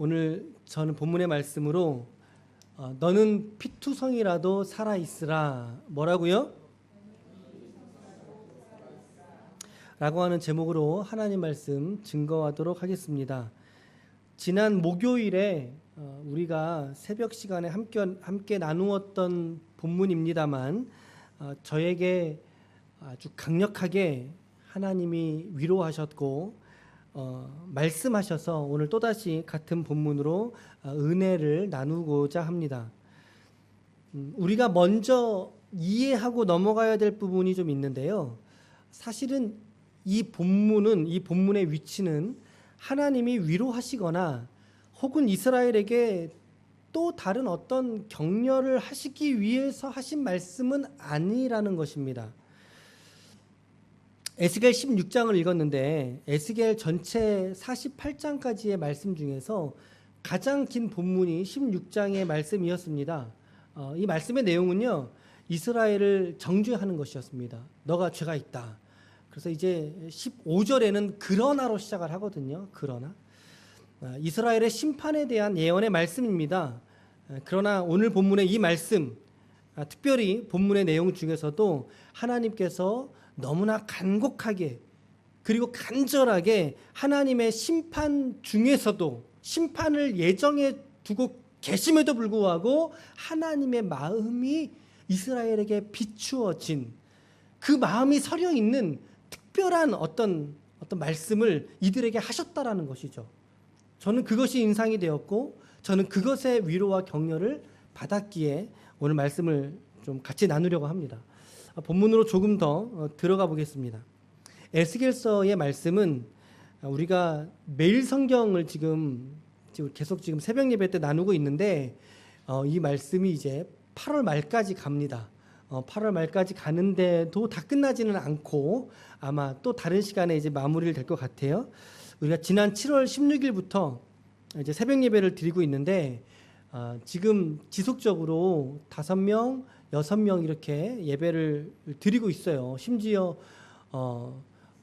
오늘 저는 본문의 말씀으로 너는 피투성이라도 살아있으라. 뭐라고요? 라고 하는 제목으로 하나님 말씀 증거하도록 하겠습니다. 지난 목요일에 우리가 새벽 시간에 함께 나누었던 본문입니다만 저에게 아주 강력하게 하나님이 위로하셨고 말씀하셔서 오늘 또다시 같은 본문으로 은혜를 나누고자 합니다. 우리가 먼저 이해하고 넘어가야 될 부분이 좀 있는데요. 사실은 이 본문의 위치는 하나님이 위로하시거나 혹은 이스라엘에게 또 다른 어떤 격려를 하시기 위해서 하신 말씀은 아니라는 것입니다. 에스겔 16장을 읽었는데 에스겔 전체 48장까지의 말씀 중에서 가장 긴 본문이 16장의 말씀이었습니다. 이 말씀의 내용은요, 이스라엘을 정죄하는 것이었습니다. 너가 죄가 있다. 그래서 이제 15절에는 그러나로 시작을 하거든요. 그러나 이스라엘의 심판에 대한 예언의 말씀입니다. 그러나 오늘 본문의 이 말씀, 특별히 본문의 내용 중에서도 하나님께서 너무나 간곡하게 그리고 간절하게 하나님의 심판 중에서도 심판을 예정해 두고 계심에도 불구하고 하나님의 마음이 이스라엘에게 비추어진 그 마음이 서려 있는 특별한 어떤 말씀을 이들에게 하셨다라는 것이죠. 저는 그것이 인상이 되었고 저는 그것의 위로와 격려를 받았기에 오늘 말씀을 좀 같이 나누려고 합니다. 본문으로 조금 더 들어가 보겠습니다. 에스겔서의 말씀은 우리가 매일 성경을 지금 계속 새벽 예배 때 나누고 있는데 이 말씀이 이제 8월 말까지 갑니다. 8월 말까지 가는데도 다 끝나지는 않고 아마 또 다른 시간에 이제 마무리를 될 것 같아요. 우리가 지난 7월 16일부터 이제 새벽 예배를 드리고 있는데 지금 지속적으로 5명, 6명 이렇게 예배를 드리고 있어요. 심지어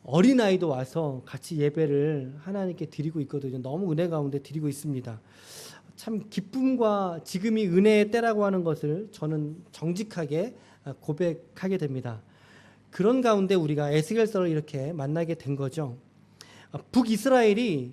어린아이도 와서 같이 예배를 하나님께 드리고 있거든요. 너무 은혜 가운데 드리고 있습니다. 참 기쁨과 지금이 은혜의 때라고 하는 것을 저는 정직하게 고백하게 됩니다. 그런 가운데 우리가 에스겔서를 이렇게 만나게 된 거죠. 북이스라엘이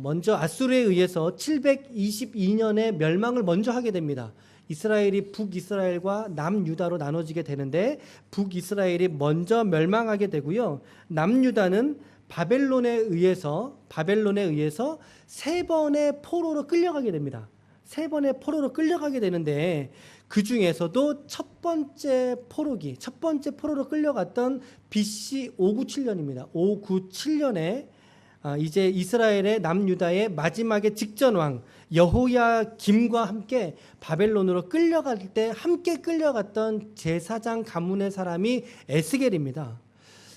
먼저 아수르에 의해서 722년에 멸망을 먼저 하게 됩니다. 이스라엘이 북이스라엘과 남유다로 나눠지게 되는데 북이스라엘이 먼저 멸망하게 되고요. 남유다는 바벨론에 의해서 3번의 포로로 끌려가게 됩니다. 3번의 포로로 끌려가게 되는데 그 중에서도 첫 번째 포로로 끌려갔던 BC 597년입니다. 597년에 이제 이스라엘의 남유다의 마지막에 직전왕 여호야김과 함께 바벨론으로 끌려갈 때 함께 끌려갔던 제사장 가문의 사람이 에스겔입니다.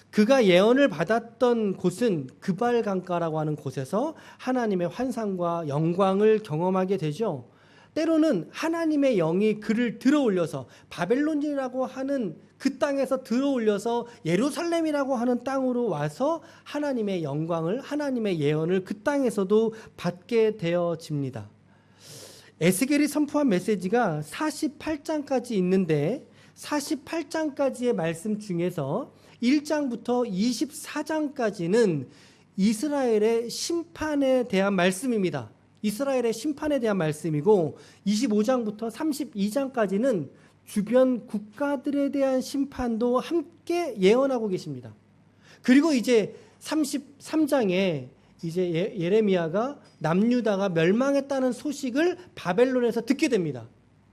그가 예언을 받았던 곳은 그발 강가라고 하는 곳에서 하나님의 환상과 영광을 경험하게 되죠. 때로는 하나님의 영이 그를 들어올려서 바벨론이라고 하는 그 땅에서 들어올려서 예루살렘이라고 하는 땅으로 와서 하나님의 영광을, 하나님의 예언을 그 땅에서도 받게 되어집니다. 에스겔이 선포한 메시지가 48장까지 있는데 48장까지의 말씀 중에서 1장부터 24장까지는 이스라엘의 심판에 대한 말씀입니다. 이스라엘의 심판에 대한 말씀이고 25장부터 32장까지는 주변 국가들에 대한 심판도 함께 예언하고 계십니다. 그리고 이제 33장에 이제 예레미야가 남유다가 멸망했다는 소식을 바벨론에서 듣게 됩니다.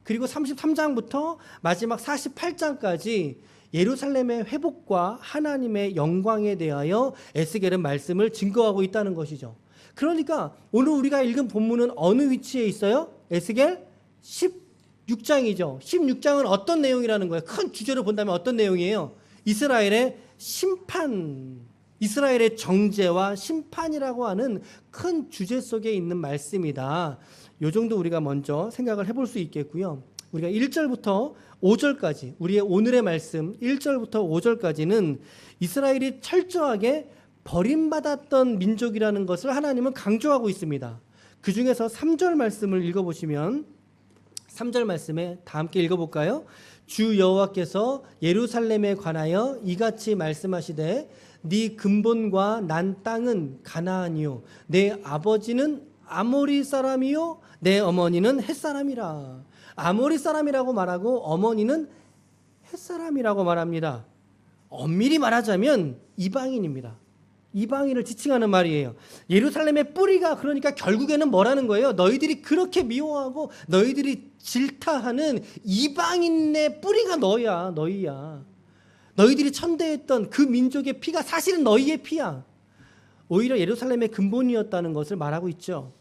그리고 33장부터 마지막 48장까지 예루살렘의 회복과 하나님의 영광에 대하여 에스겔은 말씀을 증거하고 있다는 것이죠. 그러니까 오늘 우리가 읽은 본문은 어느 위치에 있어요? 에스겔 16장이죠. 16장은 어떤 내용이라는 거예요? 큰 주제로 본다면 어떤 내용이에요? 이스라엘의 심판, 이스라엘의 정죄와 심판이라고 하는 큰 주제 속에 있는 말씀이다. 이 정도 우리가 먼저 생각을 해볼 수 있겠고요. 우리가 1절부터 5절까지 우리의 오늘의 말씀 1절부터 5절까지는 이스라엘이 철저하게 버림받았던 민족이라는 것을 하나님은 강조하고 있습니다. 그 중에서 3절 말씀을 읽어보시면 3절 말씀에 다 함께 읽어볼까요? 주 여호와께서 예루살렘에 관하여 이같이 말씀하시되 네 근본과 난 땅은 가나안이요 내 아버지는 아모리 사람이요 내 어머니는 햇사람이라. 아모리 사람이라고 말하고 어머니는 햇사람이라고 말합니다. 엄밀히 말하자면 이방인입니다. 이방인을 지칭하는 말이에요. 예루살렘의 뿌리가 그러니까 결국에는 뭐라는 거예요? 너희들이 그렇게 미워하고 너희들이 질타하는 이방인의 뿌리가 너희야. 너희들이 천대했던 그 민족의 피가 사실은 너희의 피야. 오히려 예루살렘의 근본이었다는 것을 말하고 있죠.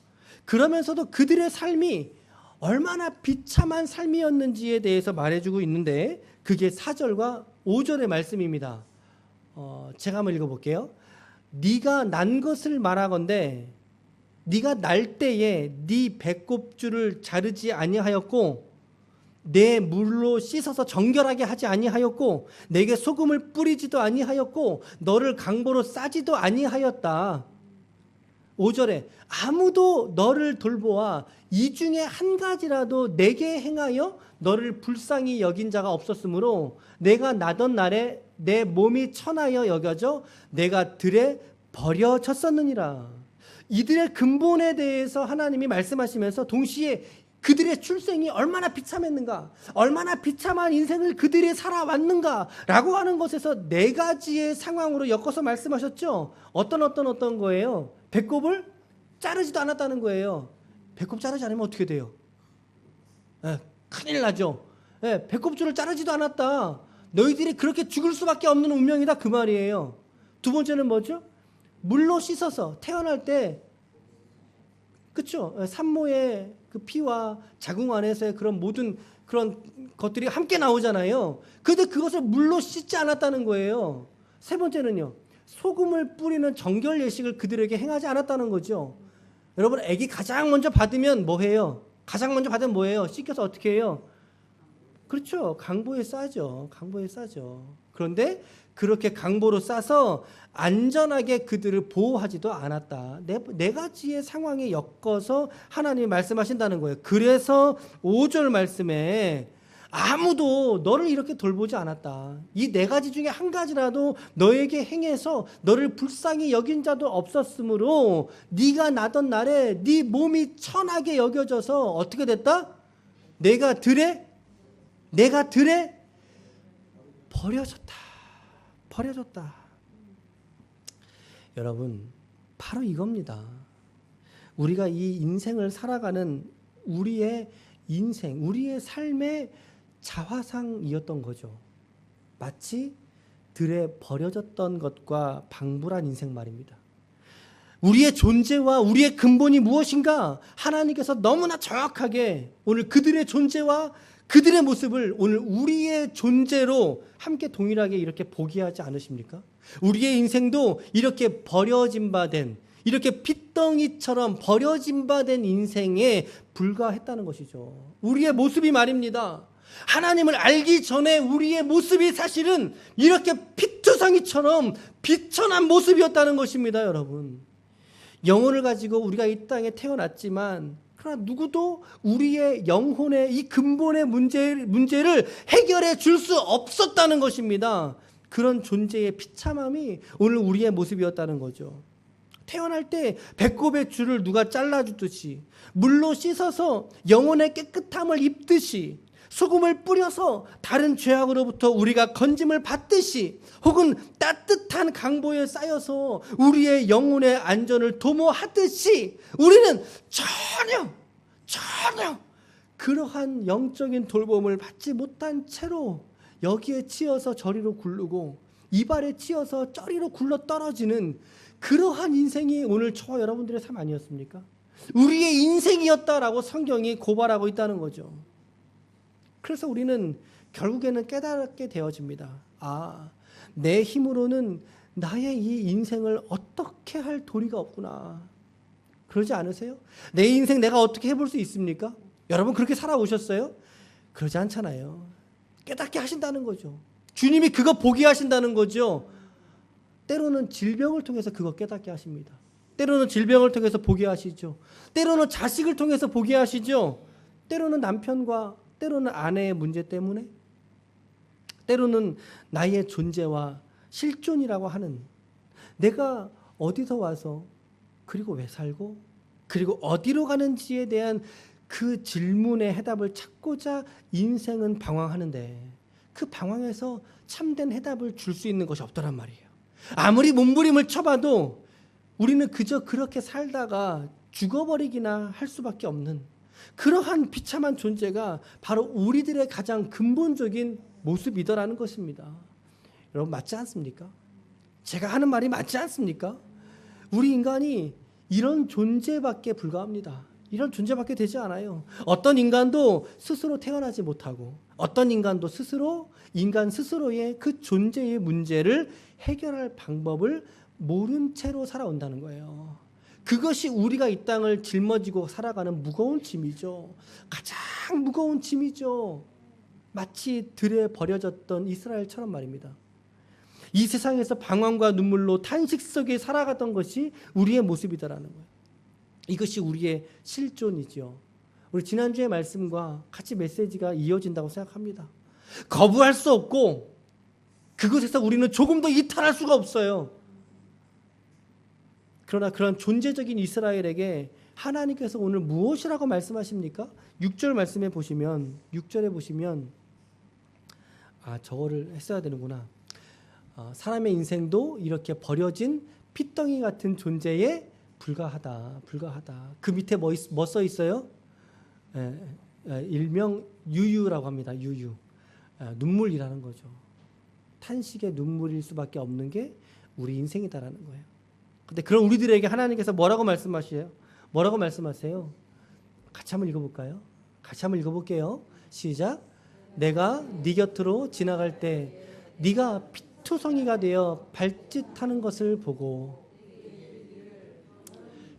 그러면서도 그들의 삶이 얼마나 비참한 삶이었는지에 대해서 말해주고 있는데 그게 4절과 5절의 말씀입니다. 제가 한번 읽어볼게요. 네가 난 것을 말하건대 네가 날 때에 네 배꼽줄을 자르지 아니하였고 내 물로 씻어서 정결하게 하지 아니하였고 내게 소금을 뿌리지도 아니하였고 너를 강보로 싸지도 아니하였다. 5절에 아무도 너를 돌보아 이 중에 한 가지라도 내게 행하여 너를 불쌍히 여긴 자가 없었으므로 내가 나던 날에 내 몸이 천하여 여겨져 내가 들에 버려졌었느니라. 이들의 근본에 대해서 하나님이 말씀하시면서 동시에 그들의 출생이 얼마나 비참했는가, 얼마나 비참한 인생을 그들이 살아왔는가 라고 하는 것에서 네 가지의 상황으로 엮어서 말씀하셨죠. 어떤 거예요? 배꼽을 자르지도 않았다는 거예요. 배꼽 자르지 않으면 어떻게 돼요? 큰일 나죠. 배꼽줄을 자르지도 않았다. 너희들이 그렇게 죽을 수밖에 없는 운명이다 그 말이에요. 두 번째는 뭐죠? 물로 씻어서 태어날 때 그렇죠? 산모의 그 피와 자궁 안에서의 그런 모든 그런 것들이 함께 나오잖아요. 그런데 그것을 물로 씻지 않았다는 거예요. 세 번째는요. 소금을 뿌리는 정결 예식을 그들에게 행하지 않았다는 거죠. 여러분 아기 가장 먼저 받으면 뭐 해요? 가장 먼저 받으면 뭐예요? 씻겨서 어떻게 해요? 그렇죠. 강보에 싸죠. 그런데 그렇게 강보로 싸서 안전하게 그들을 보호하지도 않았다. 네 가지의 상황에 엮어서 하나님이 말씀하신다는 거예요. 그래서 5절 말씀에 아무도 너를 이렇게 돌보지 않았다. 이 네 가지 중에 한 가지라도 너에게 행해서 너를 불쌍히 여긴 자도 없었으므로 네가 나던 날에 네 몸이 천하게 여겨져서 어떻게 됐다? 내가 들에 버려졌다. 여러분 바로 이겁니다. 우리가 이 인생을 살아가는 우리의 인생, 우리의 삶의 자화상이었던 거죠. 마치 들에 버려졌던 것과 방불한 인생 말입니다. 우리의 존재와 우리의 근본이 무엇인가 하나님께서 너무나 정확하게 오늘 그들의 존재와 그들의 모습을 오늘 우리의 존재로 함께 동일하게 이렇게 보게 하지 않으십니까? 우리의 인생도 이렇게 버려진 바 된, 이렇게 핏덩이처럼 버려진 바 된 인생에 불과했다는 것이죠. 우리의 모습이 말입니다. 하나님을 알기 전에 우리의 모습이 사실은 이렇게 피투성이처럼 비천한 모습이었다는 것입니다, 여러분. 영혼을 가지고 우리가 이 땅에 태어났지만 그러나 누구도 우리의 영혼의 이 근본의 문제를 해결해 줄 수 없었다는 것입니다. 그런 존재의 비참함이 오늘 우리의 모습이었다는 거죠. 태어날 때 배꼽의 줄을 누가 잘라주듯이 물로 씻어서 영혼의 깨끗함을 입듯이 소금을 뿌려서 다른 죄악으로부터 우리가 건짐을 받듯이 혹은 따뜻한 강보에 쌓여서 우리의 영혼의 안전을 도모하듯이 우리는 전혀 그러한 영적인 돌봄을 받지 못한 채로 여기에 치여서 저리로 굴르고 이발에 치여서 저리로 굴러 떨어지는 그러한 인생이 오늘 저와 여러분들의 삶 아니었습니까? 우리의 인생이었다라고 성경이 고발하고 있다는 거죠. 그래서 우리는 결국에는 깨닫게 되어집니다. 내 힘으로는 나의 이 인생을 어떻게 할 도리가 없구나. 그러지 않으세요? 내 인생 내가 어떻게 해볼 수 있습니까? 여러분 그렇게 살아오셨어요? 그러지 않잖아요. 깨닫게 하신다는 거죠. 주님이 그거 보게 하신다는 거죠. 때로는 질병을 통해서 그거 깨닫게 하십니다. 때로는 질병을 통해서 보게 하시죠. 때로는 자식을 통해서 보게 하시죠. 때로는 남편과 때로는 아내의 문제 때문에, 때로는 나의 존재와 실존이라고 하는, 내가 어디서 와서 그리고 왜 살고 그리고 어디로 가는지에 대한 그 질문의 해답을 찾고자 인생은 방황하는데, 그 방황에서 참된 해답을 줄 수 있는 것이 없더란 말이에요. 아무리 몸부림을 쳐봐도 우리는 그저 그렇게 살다가 죽어버리기나 할 수밖에 없는 그러한 비참한 존재가 바로 우리들의 가장 근본적인 모습이더라는 것입니다. 여러분, 맞지 않습니까? 제가 하는 말이 맞지 않습니까? 우리 인간이 이런 존재밖에 불과합니다. 이런 존재밖에 되지 않아요. 어떤 인간도 스스로 태어나지 못하고, 어떤 인간도 스스로 인간 스스로의 그 존재의 문제를 해결할 방법을 모른 채로 살아온다는 거예요. 그것이 우리가 이 땅을 짊어지고 살아가는 무거운 짐이죠. 가장 무거운 짐이죠. 마치 들에 버려졌던 이스라엘처럼 말입니다. 이 세상에서 방황과 눈물로 탄식 속에 살아갔던 것이 우리의 모습이다라는 거예요. 이것이 우리의 실존이죠. 우리 지난주의 말씀과 같이 메시지가 이어진다고 생각합니다. 거부할 수 없고 그것에서 우리는 조금 더 이탈할 수가 없어요. 그러나 그런 존재적인 이스라엘에게 하나님께서 오늘 무엇이라고 말씀하십니까? 6절 말씀에 보시면, 6절에 보시면, 저거를 했어야 되는구나. 사람의 인생도 이렇게 버려진 핏덩이 같은 존재에 불과하다. 그 밑에 뭐 써 있어요? 일명 유유라고 합니다. 유유. 눈물이라는 거죠. 탄식의 눈물일 수밖에 없는 게 우리 인생이다라는 거예요. 근데 그런 우리들에게 하나님께서 뭐라고 말씀하세요? 뭐라고 말씀하세요? 같이 한번 읽어볼까요? 같이 한번 읽어볼게요. 시작. 내가 네 곁으로 지나갈 때 네가 피투성이가 되어 발짓하는 것을 보고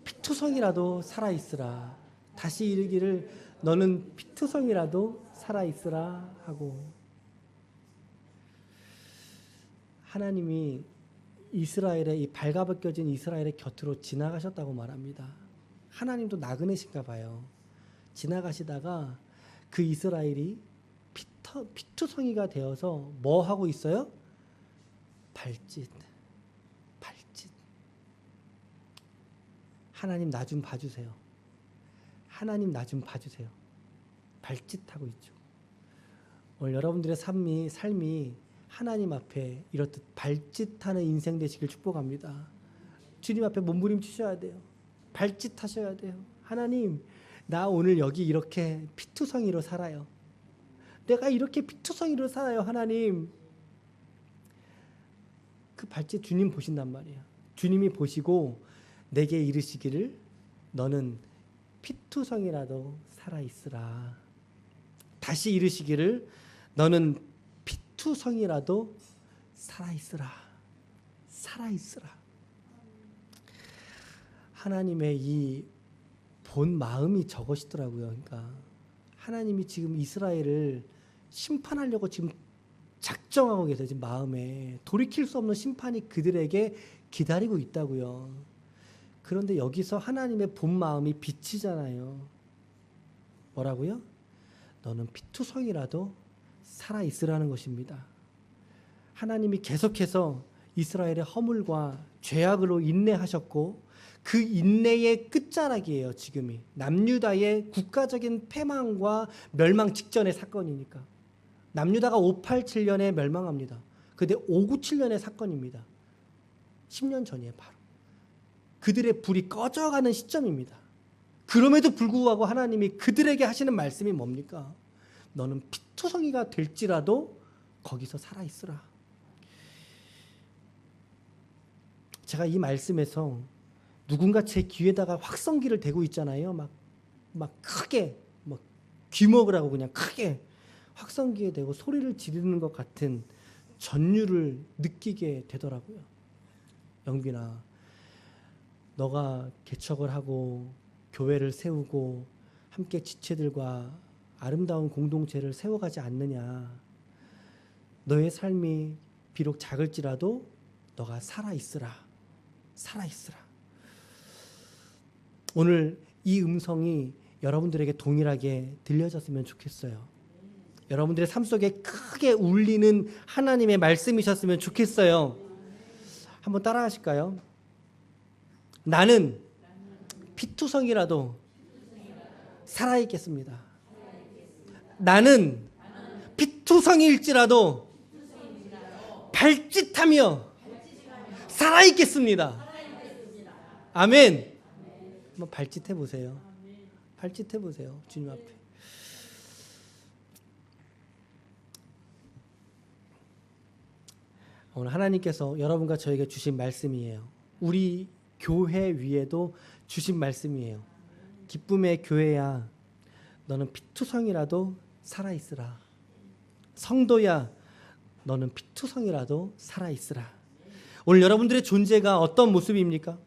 피투성이라도 살아있으라. 다시 이르기를 너는 피투성이라도 살아있으라 하고, 하나님이 이스라엘의, 이 발가벗겨진 이스라엘의 곁으로 지나가셨다고 말합니다. 하나님도 나그네신가 봐요. 지나가시다가 그 이스라엘이 피투성이가 되어서 뭐 하고 있어요? 발짓. 하나님 나 좀 봐주세요. 하나님 나 좀 봐주세요. 발짓하고 있죠. 오늘 여러분들의 삶이 하나님 앞에 이렇듯 발짓하는 인생 되시길 축복합니다. 주님 앞에 몸부림치셔야 돼요. 발짓하셔야 돼요. 하나님, 나 오늘 여기 이렇게 피투성이로 살아요. 내가 이렇게 피투성이로 살아요. 하나님. 그 발짓 주님 보신단 말이에요. 주님이 보시고 내게 이르시기를 너는 피투성이라도 살아있으라. 다시 이르시기를 너는 피투성이라도 살아있으라. 하나님의 이 본 마음이 저것이더라고요. 그러니까 하나님이 지금 이스라엘을 심판하려고 지금 작정하고 계세요. 지금 마음에 돌이킬 수 없는 심판이 그들에게 기다리고 있다고요. 그런데 여기서 하나님의 본 마음이 비치잖아요. 뭐라고요? 너는 피투성이라도 살아있으라는 것입니다. 하나님이 계속해서 이스라엘의 허물과 죄악으로 인내하셨고, 그 인내의 끝자락이에요. 지금이 남유다의 국가적인 패망과 멸망 직전의 사건이니까. 남유다가 587년에 멸망합니다. 근데 597년의 사건입니다. 10년 전이에요. 바로 그들의 불이 꺼져가는 시점입니다. 그럼에도 불구하고 하나님이 그들에게 하시는 말씀이 뭡니까? 너는 피투성이가 될지라도 거기서 살아있으라. 제가 이 말씀에서 누군가 제 귀에다가 확성기를 대고 있잖아요. 막 크게, 막 귀먹으라고 그냥 크게 확성기에 대고 소리를 지르는 것 같은 전율을 느끼게 되더라고요. 영빈아, 너가 개척을 하고 교회를 세우고 함께 지체들과 아름다운 공동체를 세워가지 않느냐. 너의 삶이 비록 작을지라도 너가 살아있으라. 오늘 이 음성이 여러분들에게 동일하게 들려졌으면 좋겠어요. 여러분들의 삶 속에 크게 울리는 하나님의 말씀이셨으면 좋겠어요. 한번 따라 하실까요? 나는 피투성이라도 살아있겠습니다. 나는 피투성일지라도 발짓하며 살아있겠습니다. 아멘. 한번 발짓해 보세요. 발짓해 보세요. 주님 앞에. 오늘 하나님께서 여러분과 저에게 주신 말씀이에요. 우리 교회 위에도 주신 말씀이에요. 기쁨의 교회야, 너는 피투성이라도 살아있으라. 성도야, 너는 피투성이라도 살아있으라. 오늘 여러분들의 존재가 어떤 모습입니까?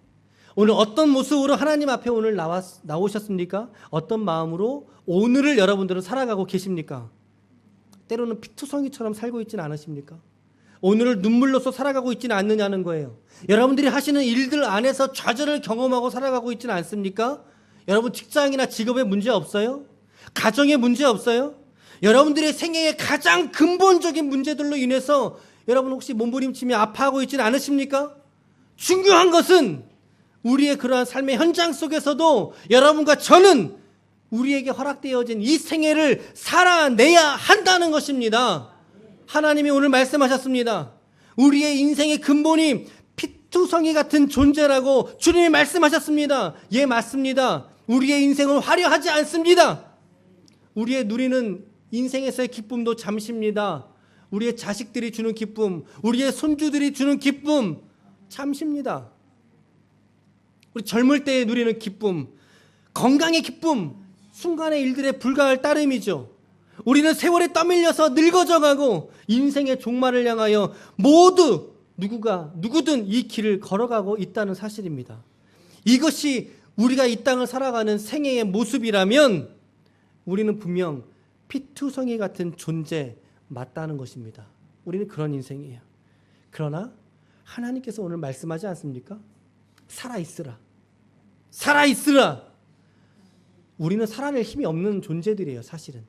오늘 어떤 모습으로 하나님 앞에 오늘 나오셨습니까? 어떤 마음으로 오늘을 여러분들은 살아가고 계십니까? 때로는 피투성이처럼 살고 있지는 않으십니까? 오늘을 눈물로써 살아가고 있지는 않느냐는 거예요. 여러분들이 하시는 일들 안에서 좌절을 경험하고 살아가고 있지는 않습니까? 여러분 직장이나 직업에 문제 없어요? 가정에 문제 없어요? 여러분들의 생애의 가장 근본적인 문제들로 인해서 여러분 혹시 몸부림치며 아파하고 있지는 않으십니까? 중요한 것은 우리의 그러한 삶의 현장 속에서도 여러분과 저는 우리에게 허락되어진 이 생애를 살아내야 한다는 것입니다. 하나님이 오늘 말씀하셨습니다. 우리의 인생의 근본이 피투성이 같은 존재라고 주님이 말씀하셨습니다. 예, 맞습니다. 우리의 인생은 화려하지 않습니다. 우리의 누리는 인생에서의 기쁨도 잠시입니다. 우리의 자식들이 주는 기쁨, 우리의 손주들이 주는 기쁨 잠시입니다. 우리 젊을 때에 누리는 기쁨, 건강의 기쁨, 순간의 일들에 불과할 따름이죠. 우리는 세월에 떠밀려서 늙어져가고 인생의 종말을 향하여 모두 누구든 이 길을 걸어가고 있다는 사실입니다. 이것이 우리가 이 땅을 살아가는 생애의 모습이라면 우리는 분명 피투성이 같은 존재 맞다는 것입니다. 우리는 그런 인생이에요. 그러나 하나님께서 오늘 말씀하지 않습니까? 살아있으라. 살아있으라. 우리는 살아낼 힘이 없는 존재들이에요, 사실은.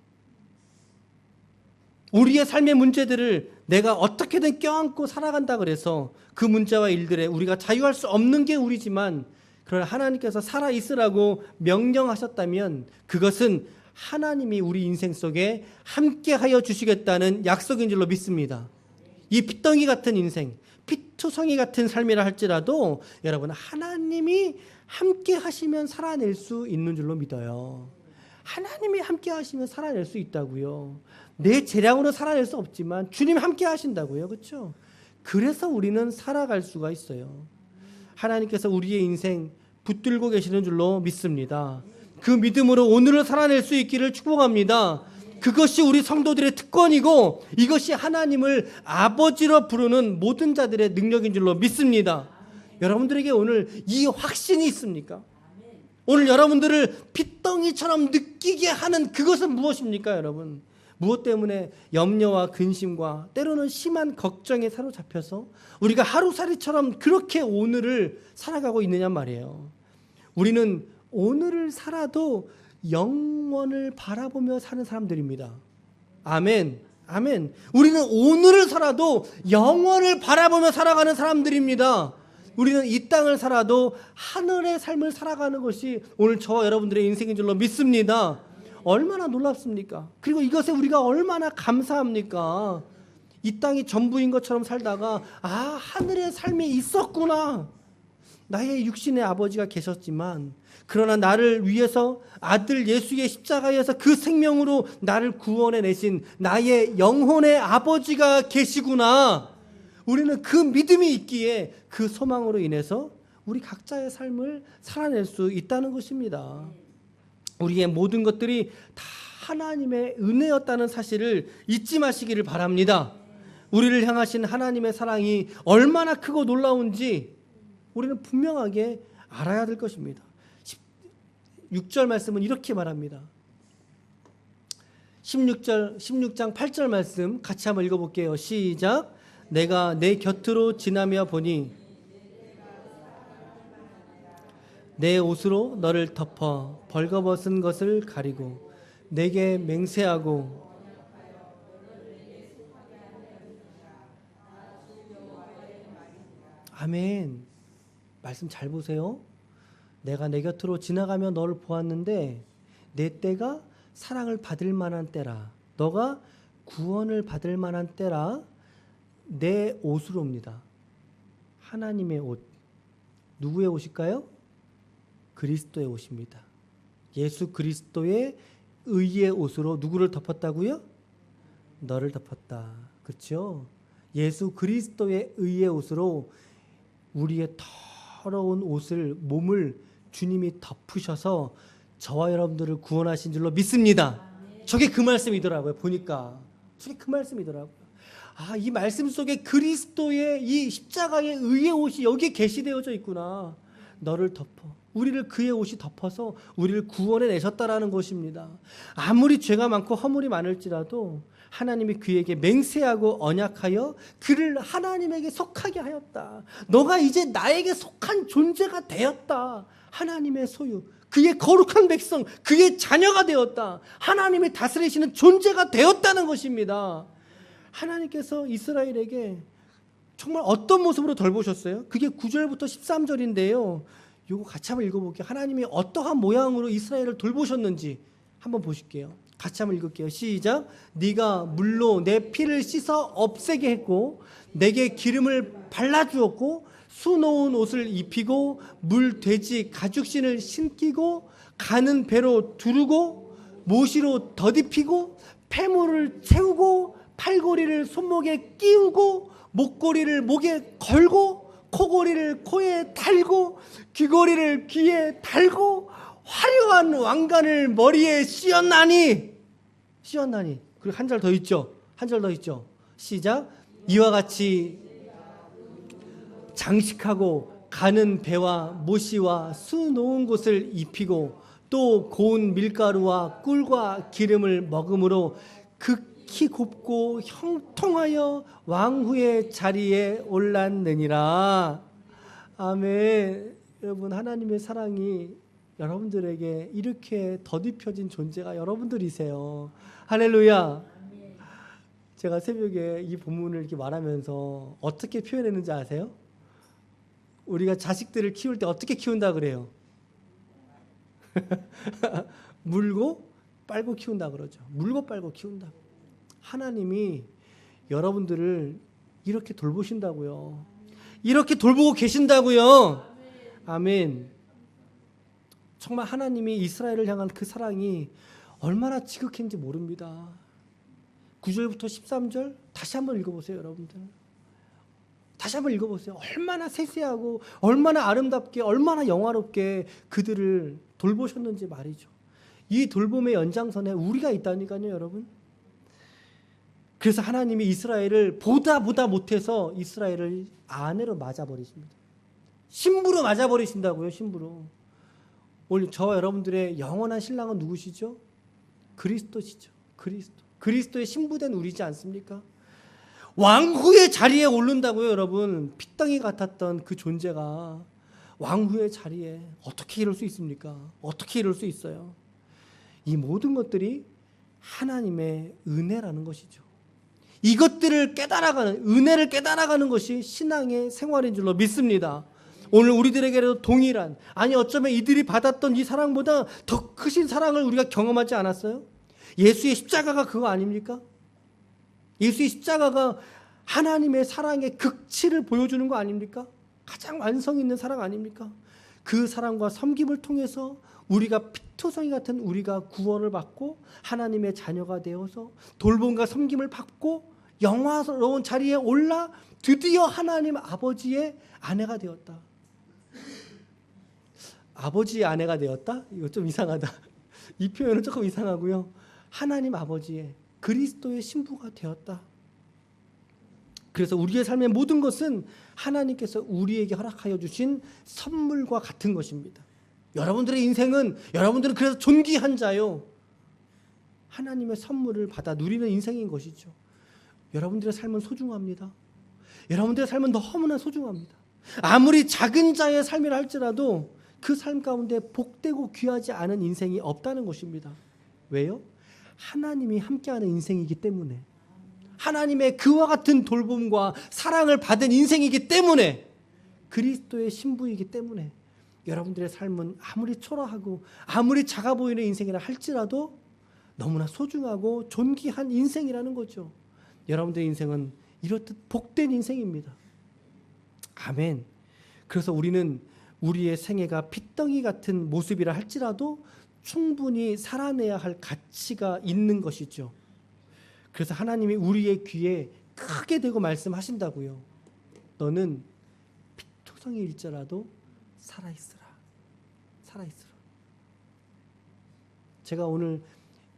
우리의 삶의 문제들을 내가 어떻게든 껴안고 살아간다 그래서 그 문제와 일들에 우리가 자유할 수 없는 게 우리지만, 그러나 하나님께서 살아있으라고 명령하셨다면 그것은 하나님이 우리 인생 속에 함께하여 주시겠다는 약속인 줄로 믿습니다. 이 피덩이 같은 인생, 피투성이 같은 삶이라 할지라도 여러분, 하나님이 함께 하시면 살아낼 수 있는 줄로 믿어요. 하나님이 함께 하시면 살아낼 수 있다고요. 내 재량으로 살아낼 수 없지만 주님 함께 하신다고요. 그렇죠? 그래서 우리는 살아갈 수가 있어요. 하나님께서 우리의 인생 붙들고 계시는 줄로 믿습니다. 그 믿음으로 오늘을 살아낼 수 있기를 축복합니다. 그것이 우리 성도들의 특권이고 이것이 하나님을 아버지로 부르는 모든 자들의 능력인 줄로 믿습니다. 여러분들에게 오늘 이 확신이 있습니까? 오늘 여러분들을 핏덩이처럼 느끼게 하는 그것은 무엇입니까, 여러분? 무엇 때문에 염려와 근심과 때로는 심한 걱정에 사로잡혀서 우리가 하루살이처럼 그렇게 오늘을 살아가고 있느냐 말이에요. 우리는 오늘을 살아도 영원을 바라보며 사는 사람들입니다. 아멘. 아멘. 우리는 오늘을 살아도 영원을 바라보며 살아가는 사람들입니다. 우리는 이 땅을 살아도 하늘의 삶을 살아가는 것이 오늘 저와 여러분들의 인생인 줄로 믿습니다. 얼마나 놀랍습니까? 그리고 이것에 우리가 얼마나 감사합니까? 이 땅이 전부인 것처럼 살다가 하늘의 삶이 있었구나. 나의 육신의 아버지가 계셨지만 그러나 나를 위해서 아들 예수의 십자가에서 그 생명으로 나를 구원해 내신 나의 영혼의 아버지가 계시구나. 우리는 그 믿음이 있기에 그 소망으로 인해서 우리 각자의 삶을 살아낼 수 있다는 것입니다. 우리의 모든 것들이 다 하나님의 은혜였다는 사실을 잊지 마시기를 바랍니다. 우리를 향하신 하나님의 사랑이 얼마나 크고 놀라운지 우리는 분명하게 알아야 될 것입니다. 6절 말씀은 이렇게 말합니다. 16장 8절 말씀 같이 한번 읽어볼게요. 시작. 내가 내 곁으로 지나며 보니 내 옷으로 너를 덮어 벌거벗은 것을 가리고 내게 맹세하고. 아멘. 말씀 잘 보세요. 내가 내 곁으로 지나가며 너를 보았는데 내 때가 사랑을 받을 만한 때라. 너가 구원을 받을 만한 때라. 내 옷으로입니다. 하나님의 옷. 누구의 옷일까요? 그리스도의 옷입니다. 예수 그리스도의 의의 옷으로 누구를 덮었다고요? 너를 덮었다. 그렇죠? 예수 그리스도의 의의 옷으로 우리의 더러운 옷을, 몸을 주님이 덮으셔서 저와 여러분들을 구원하신 줄로 믿습니다. 저게 그 말씀이더라고요. 보니까 저게 그 말씀이더라고요. 아, 이 말씀 속에 그리스도의 이 십자가의 의의 옷이 여기에 계시되어져 있구나. 너를 덮어, 우리를 그의 옷이 덮어서 우리를 구원해 내셨다라는 것입니다. 아무리 죄가 많고 허물이 많을지라도 하나님이 그에게 맹세하고 언약하여 그를 하나님에게 속하게 하였다. 너가 이제 나에게 속한 존재가 되었다. 하나님의 소유, 그의 거룩한 백성, 그의 자녀가 되었다. 하나님이 다스리시는 존재가 되었다는 것입니다. 하나님께서 이스라엘에게 정말 어떤 모습으로 돌보셨어요? 그게 9절부터 13절인데요. 이거 같이 한번 읽어볼게요. 하나님이 어떠한 모양으로 이스라엘을 돌보셨는지 한번 보실게요. 같이 한번 읽을게요. 시작. 네가 물로 내 피를 씻어 없애게 했고 내게 기름을 발라주었고 수놓은 옷을 입히고 물돼지 가죽신을 신기고 가는 배로 두르고 모시로 덧입히고 폐물을 채우고 팔고리를 손목에 끼우고 목고리를 목에 걸고 코고리를 코에 달고 귀고리를 귀에 달고 화려한 왕관을 머리에 씌었나니. 그리고 한 절 더 있죠. 한 절 더 있죠. 시작. 이와 같이 장식하고 가는 배와 모시와 수놓은 곳을 입히고 또 고운 밀가루와 꿀과 기름을 먹음으로 극히 곱고 형통하여 왕후의 자리에 올랐느니라. 아멘. 여러분, 하나님의 사랑이 여러분들에게 이렇게 덧입혀진 존재가 여러분들이세요. 할렐루야. 제가 새벽에 이 본문을 이렇게 말하면서 어떻게 표현했는지 아세요? 우리가 자식들을 키울 때 어떻게 키운다 그래요? 물고 빨고 키운다 그러죠. 물고 빨고 키운다. 하나님이 여러분들을 이렇게 돌보신다고요. 이렇게 돌보고 계신다고요. 아멘. 정말 하나님이 이스라엘을 향한 그 사랑이 얼마나 지극한지 모릅니다. 9절부터 13절 다시 한번 읽어보세요, 여러분들. 다시 한번 읽어보세요. 얼마나 세세하고 얼마나 아름답게 얼마나 영화롭게 그들을 돌보셨는지 말이죠. 이 돌봄의 연장선에 우리가 있다니까요, 여러분. 그래서 하나님이 이스라엘을 보다 못해서 이스라엘을 아내로 맞아버리십니다. 신부로 맞아버리신다고요. 신부로. 오늘 저와 여러분들의 영원한 신랑은 누구시죠? 그리스도시죠. 그리스도의 신부된 우리지 않습니까? 왕후의 자리에 오른다고요, 여러분. 핏덩이 같았던 그 존재가 왕후의 자리에 어떻게 이럴 수 있습니까? 어떻게 이럴 수 있어요? 이 모든 것들이 하나님의 은혜라는 것이죠. 이것들을 깨달아가는, 은혜를 깨달아가는 것이 신앙의 생활인 줄로 믿습니다. 오늘 우리들에게도 동일한, 아니 어쩌면 이들이 받았던 이 사랑보다 더 크신 사랑을 우리가 경험하지 않았어요? 예수의 십자가가 그거 아닙니까? 예수의 십자가가 하나님의 사랑의 극치를 보여주는 거 아닙니까? 가장 완성 있는 사랑 아닙니까? 그 사랑과 섬김을 통해서 우리가 피투성이 같은 우리가 구원을 받고 하나님의 자녀가 되어서 돌봄과 섬김을 받고 영화로운 자리에 올라 드디어 하나님 아버지의 아내가 되었다. 아버지의 아내가 되었다? 이거 좀 이상하다. 이 표현은 조금 이상하고요. 하나님 아버지의 그리스도의 신부가 되었다. 그래서 우리의 삶의 모든 것은 하나님께서 우리에게 허락하여 주신 선물과 같은 것입니다. 여러분들의 인생은, 여러분들은 그래서 존귀한 자요. 하나님의 선물을 받아 누리는 인생인 것이죠. 여러분들의 삶은 소중합니다. 여러분들의 삶은 너무나 소중합니다. 아무리 작은 자의 삶이라 할지라도 그 삶 가운데 복되고 귀하지 않은 인생이 없다는 것입니다. 왜요? 하나님이 함께하는 인생이기 때문에, 하나님의 그와 같은 돌봄과 사랑을 받은 인생이기 때문에, 그리스도의 신부이기 때문에 여러분들의 삶은 아무리 초라하고 아무리 작아 보이는 인생이라 할지라도 너무나 소중하고 존귀한 인생이라는 거죠. 여러분들의 인생은 이렇듯 복된 인생입니다. 아멘. 그래서 우리는 우리의 생애가 핏덩이 같은 모습이라 할지라도 충분히 살아내야 할 가치가 있는 것이죠. 그래서 하나님이 우리의 귀에 크게 대고 말씀하신다고요. 너는 피투성이일지라도 살아있으라. 살아있으라. 제가 오늘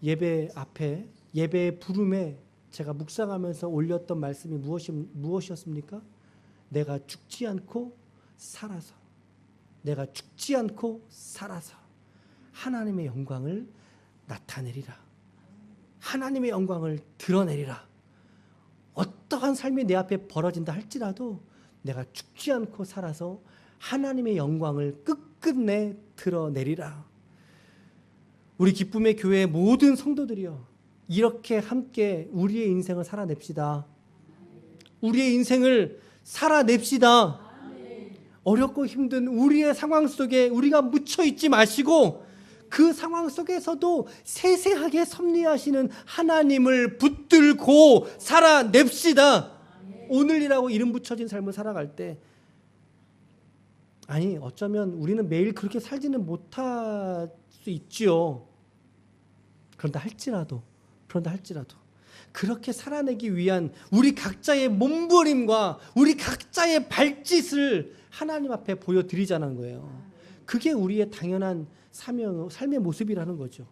예배 앞에, 예배의 부름에 제가 묵상하면서 올렸던 말씀이 무엇이었습니까? 내가 죽지 않고 살아서, 내가 죽지 않고 살아서 하나님의 영광을 나타내리라. 하나님의 영광을 드러내리라. 어떠한 삶이 내 앞에 벌어진다 할지라도 내가 죽지 않고 살아서 하나님의 영광을 끝끝내 드러내리라. 우리 기쁨의 교회의 모든 성도들이여, 이렇게 함께 우리의 인생을 살아냅시다. 우리의 인생을 살아냅시다. 어렵고 힘든 우리의 상황 속에 우리가 묻혀있지 마시고 그 상황 속에서도 세세하게 섭리하시는 하나님을 붙들고 살아냅시다. 오늘이라고 이름 붙여진 삶을 살아갈 때, 아니 어쩌면 우리는 매일 그렇게 살지는 못할 수 있지요. 그런다 할지라도 그렇게 살아내기 위한 우리 각자의 몸부림과 우리 각자의 발짓을 하나님 앞에 보여드리자는 거예요. 그게 우리의 당연한 삶의 모습이라는 거죠.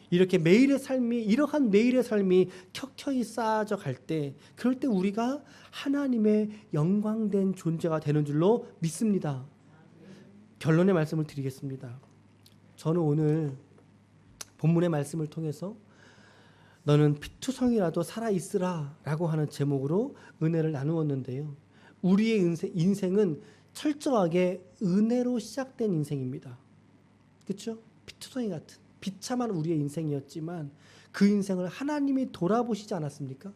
이렇게 이러한 매일의 삶이 켜켜이 쌓아져 갈 때, 그럴 때 우리가 하나님의 영광된 존재가 되는 줄로 믿습니다. 결론의 말씀을 드리겠습니다. 저는 오늘 본문의 말씀을 통해서 너는 피투성이라도 살아있으라 라고 하는 제목으로 은혜를 나누었는데요. 우리의 인생은 철저하게 은혜로 시작된 인생입니다. 그렇죠? 피투성이 같은 비참한 우리의 인생이었지만 그 인생을 하나님이 돌아보시지 않았습니까?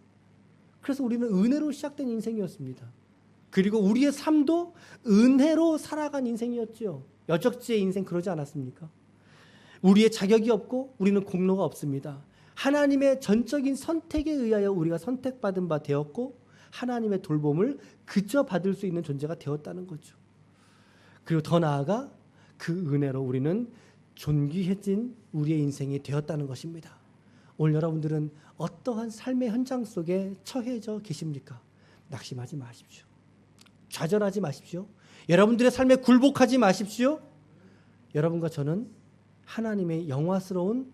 그래서 우리는 은혜로 시작된 인생이었습니다. 그리고 우리의 삶도 은혜로 살아간 인생이었죠. 여적지의 인생 그러지 않았습니까? 우리의 자격이 없고 우리는 공로가 없습니다. 하나님의 전적인 선택에 의하여 우리가 선택받은 바 되었고 하나님의 돌봄을 그저 받을 수 있는 존재가 되었다는 거죠. 그리고 더 나아가 그 은혜로 우리는 존귀해진 우리의 인생이 되었다는 것입니다. 오늘 여러분들은 어떠한 삶의 현장 속에 처해져 계십니까? 낙심하지 마십시오. 좌절하지 마십시오. 여러분들의 삶에 굴복하지 마십시오. 여러분과 저는 하나님의 영화스러운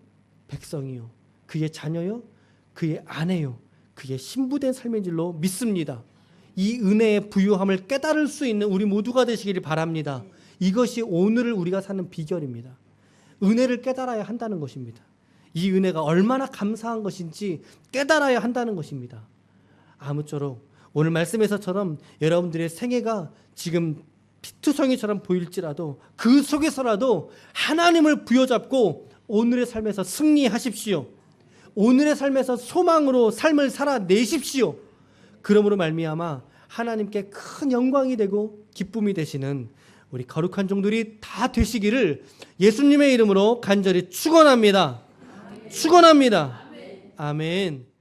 백성이요, 그의 자녀요, 그의 아내요, 그의 신부된 삶인 줄로 믿습니다. 이 은혜의 부유함을 깨달을 수 있는 우리 모두가 되시기를 바랍니다. 이것이 오늘을 우리가 사는 비결입니다. 은혜를 깨달아야 한다는 것입니다. 이 은혜가 얼마나 감사한 것인지 깨달아야 한다는 것입니다. 아무쪼록 오늘 말씀에서처럼 여러분들의 생애가 지금 피투성이처럼 보일지라도 그 속에서라도 하나님을 부여잡고 오늘의 삶에서 승리하십시오. 오늘의 삶에서 소망으로 삶을 살아내십시오. 그러므로 말미암아 하나님께 큰 영광이 되고 기쁨이 되시는 우리 거룩한 종들이 다 되시기를 예수님의 이름으로 간절히 축원합니다. 축원합니다. 아멘.